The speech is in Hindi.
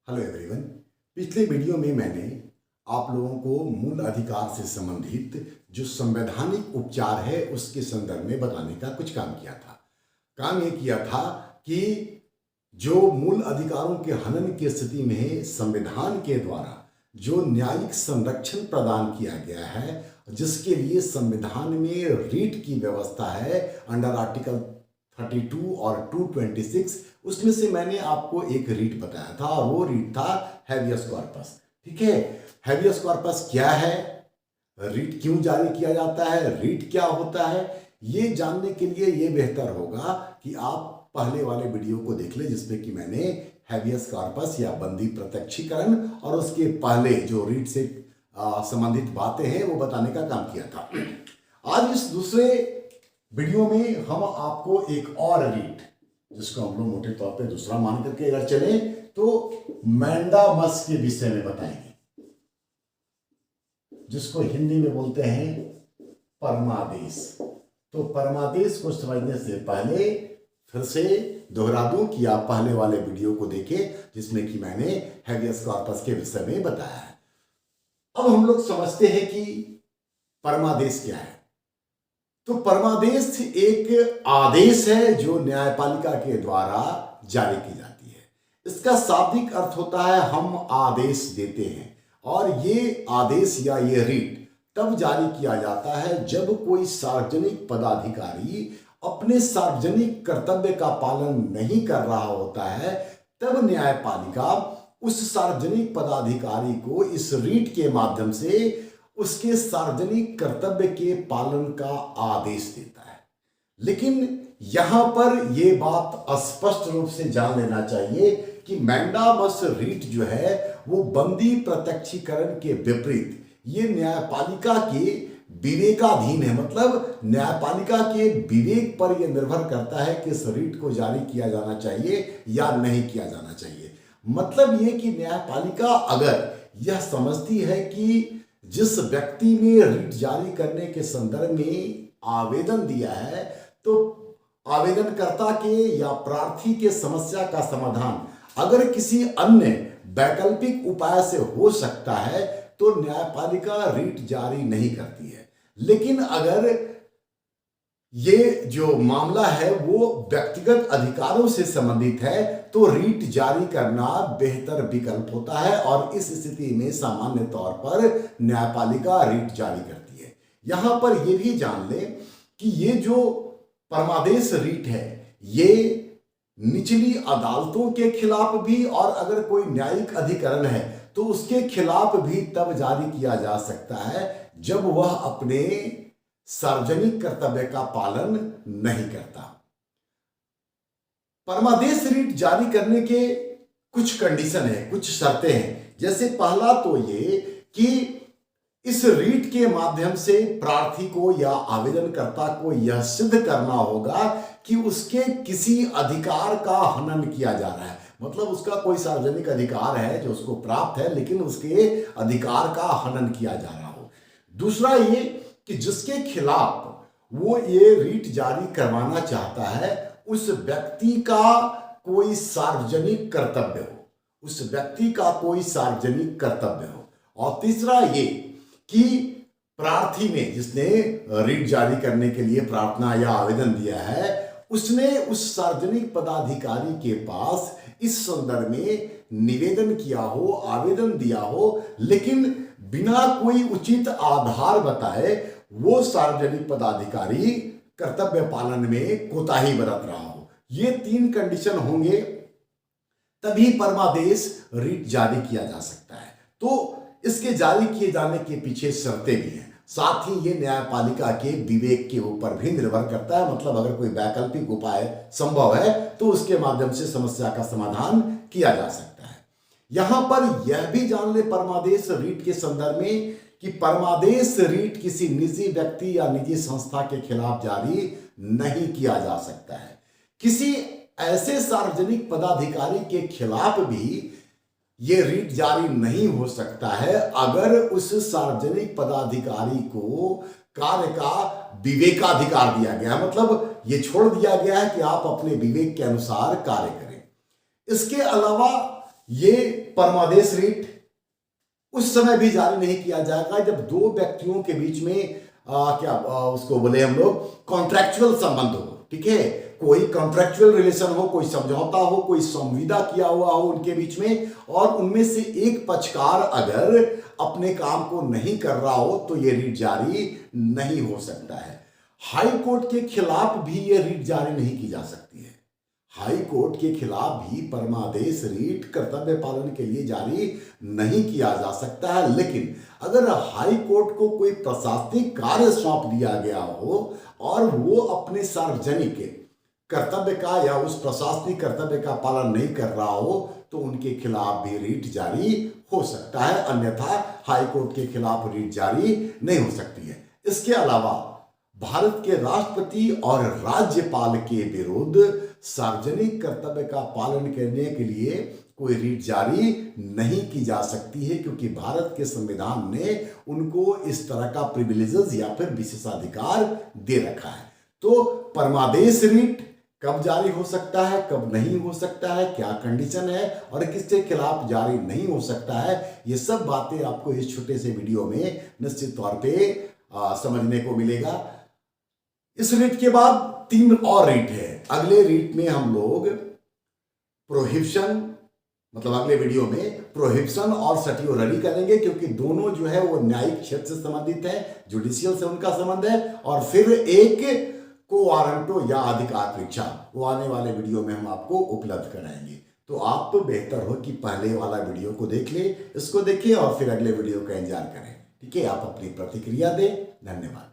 Hello everyone. पिछले वीडियो में मैंने आप लोगों को मूल अधिकार से संबंधित जो संवैधानिक उपचार है उसके संदर्भ में बताने का कुछ काम किया था। काम ये किया था कि जो मूल अधिकारों के हनन की स्थिति में संविधान के द्वारा जो न्यायिक संरक्षण प्रदान किया गया है, जिसके लिए संविधान में रीट की व्यवस्था है अंडर आर्टिकल 32 और 226, उसमें से मैंने आपको एक रीट बताया था और वो रीट था हैबियस कॉर्पस। ठीक है, हैबियस कॉर्पस क्या है, रीट क्यों जारी किया जाता है, रीट क्या होता है, ये जानने के लिए ये बेहतर होगा कि आप पहले वाले वीडियो को देख ले, जिसमें कि मैंने हैबियस कॉर्पस या बंदी प्रत्यक्षीकरण और उसके पहले जो रीट से संबंधित बातें हैं वो बताने का काम किया था। आज इस दूसरे वीडियो में हम आपको एक और रीट, जिसको हम लोग मोटे तौर पे दूसरा मान करके अगर चले तो मैंडामस के विषय में बताएंगे, जिसको हिंदी में बोलते हैं परमादेश। तो परमादेश को समझने से पहले फिर से दोहरा दूं कि आप पहले वाले वीडियो को देखें, जिसमें कि मैंने हैबियस कॉर्पस के विषय में बताया है। अब हम लोग समझते हैं कि परमादेश क्या है। तो परमादेश एक आदेश है जो न्यायपालिका के द्वारा जारी की जाती है। इसका शाब्दिक अर्थ होता है हम आदेश देते हैं, और ये आदेश या ये रीट तब जारी किया जाता है जब कोई सार्वजनिक पदाधिकारी अपने सार्वजनिक कर्तव्य का पालन नहीं कर रहा होता है। तब न्यायपालिका उस सार्वजनिक पदाधिकारी को इस रीट के माध्यम से उसके सार्वजनिक कर्तव्य के पालन का आदेश देता है। लेकिन यहां पर यह बात स्पष्ट रूप से जान लेना चाहिए कि मैंडामस रीट जो है वो बंदी प्रत्यक्षीकरण के विपरीत ये न्यायपालिका के विवेकाधीन है। मतलब न्यायपालिका के विवेक पर यह निर्भर करता है कि इस रीट को जारी किया जाना चाहिए या नहीं किया जाना चाहिए। मतलब ये कि न्यायपालिका अगर यह समझती है कि जिस व्यक्ति ने रीट जारी करने के संदर्भ में आवेदन दिया है, तो आवेदनकर्ता के या प्रार्थी के समस्या का समाधान अगर किसी अन्य वैकल्पिक उपाय से हो सकता है तो न्यायपालिका रीट जारी नहीं करती है। लेकिन अगर ये जो मामला है वो व्यक्तिगत अधिकारों से संबंधित है तो रीट जारी करना बेहतर विकल्प होता है, और इस स्थिति में सामान्य तौर पर न्यायपालिका रीट जारी करती है। यहां पर यह भी जान लें कि ये जो परमादेश रीट है ये निचली अदालतों के खिलाफ भी, और अगर कोई न्यायिक अधिकरण है तो उसके खिलाफ भी तब जारी किया जा सकता है जब वह अपने सार्वजनिक कर्तव्य का पालन नहीं करता। परमादेश रीट जारी करने के कुछ कंडीशन है, कुछ शर्तें हैं। जैसे पहला तो ये कि इस रीट के माध्यम से प्रार्थी को या आवेदनकर्ता को यह सिद्ध करना होगा कि उसके किसी अधिकार का हनन किया जा रहा है। मतलब उसका कोई सार्वजनिक अधिकार है जो उसको प्राप्त है, लेकिन उसके अधिकार का हनन किया जा रहा हो। दूसरा ये कि जिसके खिलाफ वो ये रीट जारी करवाना चाहता है उस व्यक्ति का कोई सार्वजनिक कर्तव्य हो, उस व्यक्ति का कोई सार्वजनिक कर्तव्य हो। और तीसरा ये कि प्रार्थी ने, जिसने रीट जारी करने के लिए प्रार्थना या आवेदन दिया है, उसने उस सार्वजनिक पदाधिकारी के पास इस संदर्भ में निवेदन किया हो, आवेदन दिया हो, लेकिन बिना कोई उचित आधार बताए वो सार्वजनिक पदाधिकारी कर्तव्य पालन में कोताही बरत रहा हो। ये तीन कंडीशन होंगे तभी परमादेश रीट जारी किया जा सकता है। तो इसके जारी किए जाने के पीछे शर्तें भी हैं। साथ ही ये न्यायपालिका के विवेक के ऊपर भी निर्भर करता है। मतलब अगर कोई वैकल्पिक उपाय संभव है तो उसके माध्यम से समस्या का समाधान किया जा सकता है। यहां पर यह भी जान ले परमादेश रीट के संदर्भ में कि परमादेश रीट किसी निजी व्यक्ति या निजी संस्था के खिलाफ जारी नहीं किया जा सकता है। किसी ऐसे सार्वजनिक पदाधिकारी के खिलाफ भी ये रीट जारी नहीं हो सकता है अगर उस सार्वजनिक पदाधिकारी को कार्य का विवेकाधिकार दिया गया है। मतलब ये छोड़ दिया गया है कि आप अपने विवेक के अनुसार कार्य करें। इसके अलावा ये परमादेश रीट उस समय भी जारी नहीं किया जाएगा जब दो व्यक्तियों के बीच में उसको बोले हम लोग कॉन्ट्रैक्चुअल संबंध हो, ठीक है, कोई कॉन्ट्रैक्चुअल रिलेशन हो, कोई समझौता हो, कोई संविदा किया हुआ हो उनके बीच में, और उनमें से एक पक्षकार अगर अपने काम को नहीं कर रहा हो तो ये रीट जारी नहीं हो सकता है। हाई कोर्ट के खिलाफ भी ये रीट जारी नहीं की जा सकती है। हाई कोर्ट के खिलाफ भी परमादेश रीट कर्तव्य पालन के लिए जारी नहीं किया जा सकता है। लेकिन अगर हाई कोर्ट को कोई प्रशासनिक कार्य सौंप दिया गया हो और वो अपने सार्वजनिक कर्तव्य का या उस प्रशासनिक कर्तव्य का पालन नहीं कर रहा हो तो उनके खिलाफ भी रीट जारी हो सकता है, अन्यथा हाई कोर्ट के खिलाफ रीट जारी नहीं हो सकती है। इसके अलावा भारत के राष्ट्रपति और राज्यपाल के विरुद्ध सार्वजनिक कर्तव्य का पालन करने के लिए कोई रीट जारी नहीं की जा सकती है, क्योंकि भारत के संविधान ने उनको इस तरह का प्रिविलेजेस या फिर विशेषाधिकार दे रखा है। तो परमादेश रीट कब जारी हो सकता है, कब नहीं हो सकता है, क्या कंडीशन है और किसके खिलाफ जारी नहीं हो सकता है, ये सब बातें आपको इस छोटे से वीडियो में निश्चित तौर पे समझने को मिलेगा। इस रीट के बाद 3 और रीट है। अगले रीट में हम लोग प्रोहिबिशन, मतलब अगले वीडियो में प्रोहिबिशन और सर्टियोररी करेंगे, क्योंकि दोनों जो है वो न्यायिक क्षेत्र से संबंधित है, जुडिशियल से उनका संबंध है। और फिर एक को वारंटो या अधिकार परीक्षा, वो आने वाले वीडियो में हम आपको उपलब्ध कराएंगे। तो आप बेहतर हो कि पहले वाला वीडियो को देख ले, इसको देखिए और फिर अगले वीडियो का इंतजार करें, ठीक है। आप अपनी प्रतिक्रिया दें। धन्यवाद।